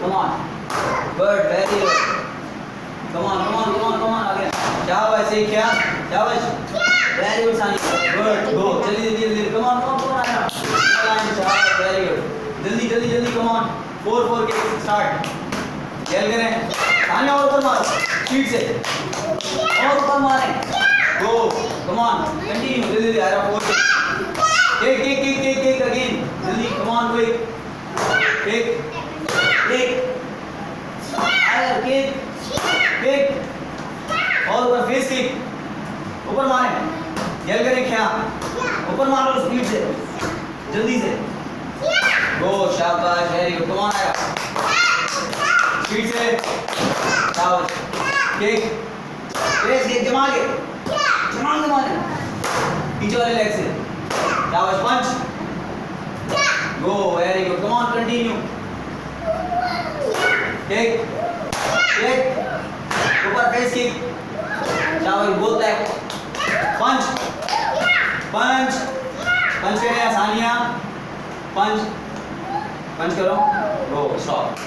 Come on. Good. Very good. Come on. Again. शाबाश सीखिया. शाबाश. Very good Sania. Good. Go. जल्दी. Come on. आया. शाबाश. Very good. जल्दी. Come on. 4 के start. खेल करें. सानिया और ऊपर मारो. स्पीड से. और ऊपर मारें. Go. Come on. Continue. जल्दी. आ रहा 4 Kick again. Jildi, come on, quick. Kick. Kick. और ऊपर फेस किक. ऊपर मारें. जल करें क्या? ऊपर मारो स्पीड से. जल्दी से. गो शाबाश. Very good. कम ऑन आया. स्पीड से. शाबाश. किक. फेस किक जमा के. मारे. पीछे वाले लेग से. शाबाश. Punch. Go. Very good. Come on. Continue. Kick. ऊपर फेस किक. शाबाश. Both leg. पंच करें सानिया. पंच करो. Go. Stop.